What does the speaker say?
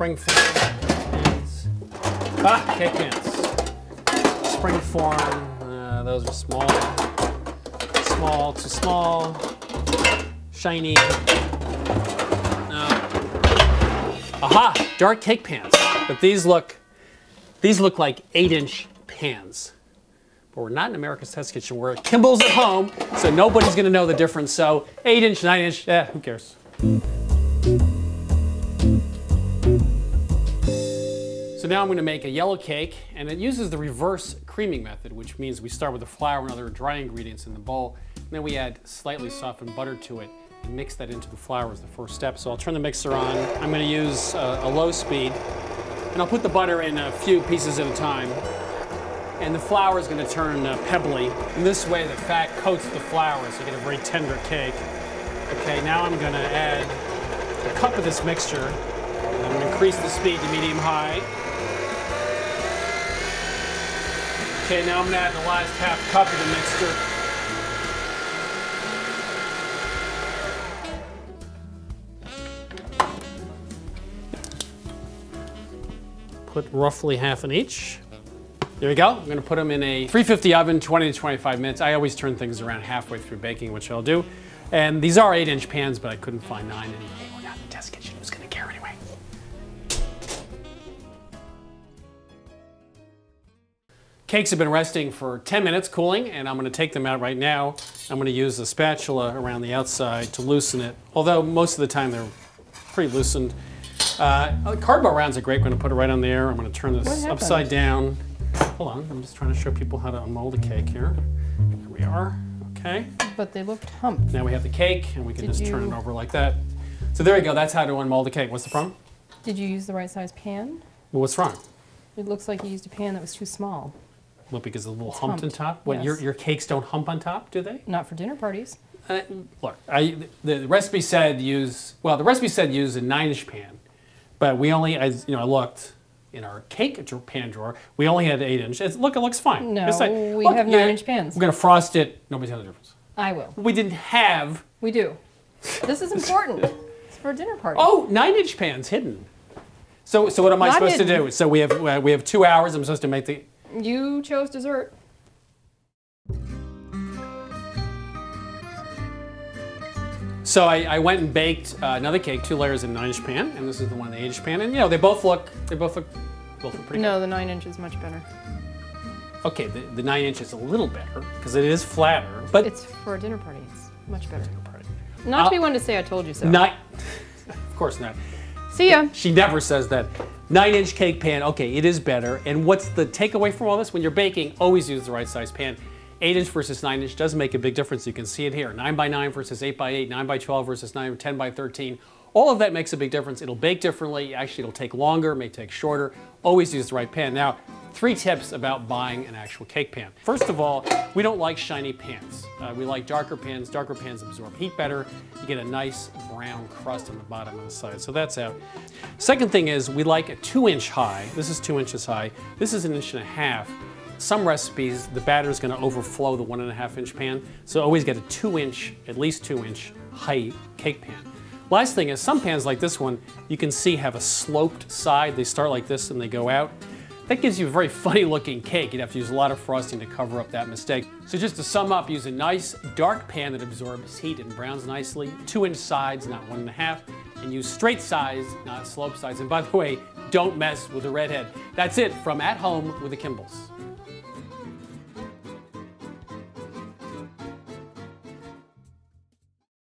springform pans. Cake pans. Springform, those are small. Small, too small. Shiny. Aha! Dark cake pans. But these look like 8-inch pans. But we're not in America's Test Kitchen. We're at Kimballs at home, so nobody's going to know the difference. So 8-inch, 9-inch, who cares? So now I'm going to make a yellow cake, and it uses the reverse creaming method, which means we start with the flour and other dry ingredients in the bowl, and then we add slightly softened butter to it and mix that into the flour as the first step. So I'll turn the mixer on. I'm going to use a low speed, and I'll put the butter in a few pieces at a time. And the flour is going to turn pebbly. And this way the fat coats the flour, so you get a very tender cake. Okay, now I'm going to add a cup of this mixture. And I'm going to increase the speed to medium-high. Okay, now I'm going to add the last half cup of the mixture. Put roughly half in each. There we go. I'm going to put them in a 350 oven, 20 to 25 minutes. I always turn things around halfway through baking, which I'll do. And these are 8-inch pans, but I couldn't find 9 anymore. We're not in the test kitchen. Who's going to care anyway? Cakes have been resting for 10 minutes, cooling, and I'm going to take them out right now. I'm going to use a spatula around the outside to loosen it, although most of the time they're pretty loosened. Cardboard rounds are great. I'm going to put it right on there. I'm going to turn this upside down. Hold on, I'm just trying to show people how to unmold a cake here. Here we are, okay. But they looked humped. Now we have the cake, and we can just turn it over like that. So there you go, that's how to unmold a cake. What's the problem? Did you use the right size pan? Well, what's wrong? It looks like you used a pan that was too small. Well, because it's a little humped on top? What, yes. your cakes don't hump on top, do they? Not for dinner parties. Look, the recipe said use a 9-inch pan, but we only, as you know, I looked, in our cake pan drawer, we only had 8-inch. Look, it looks fine. No, we have 9-inch pans. We're going to frost it. Nobody's going to know the difference. I will. We didn't have. We do. This is important. It's for a dinner party. Oh, 9-inch pans hidden. So what am I supposed to do? So we have 2 hours. I'm supposed to make the. You chose dessert. So I went and baked another cake, 2 layers in a 9-inch pan, and this is the one in the 8-inch pan, and you know they both look pretty good. No, the 9-inch is much better. Okay, the 9-inch is a little better because it is flatter, but it's for a dinner party. It's much better. Not to be one to say I told you so. Of course not. See ya. She never says that. 9-inch cake pan, okay, it is better. And what's the takeaway from all this? When you're baking, always use the right size pan. 8-inch versus 9-inch does make a big difference. You can see it here. 9x9 versus 8x8, 9x12 versus 10x13. All of that makes a big difference. It'll bake differently. Actually, it'll take longer, may take shorter. Always use the right pan. Now, 3 tips about buying an actual cake pan. First of all, we don't like shiny pans. We like darker pans. Darker pans absorb heat better. You get a nice brown crust on the bottom and the side. So that's out. Second thing is we like a 2-inch high. This is 2 inches high. This is 1.5 inches. Some recipes, the batter is going to overflow the 1.5-inch pan. So always get a 2-inch, at least 2-inch high cake pan. Last thing is some pans like this one, you can see have a sloped side. They start like this and they go out. That gives you a very funny looking cake. You'd have to use a lot of frosting to cover up that mistake. So just to sum up, use a nice dark pan that absorbs heat and browns nicely. 2-inch sides, not 1.5. And use straight sides, not slope sides. And by the way, don't mess with the redhead. That's it from At Home with the Kimballs.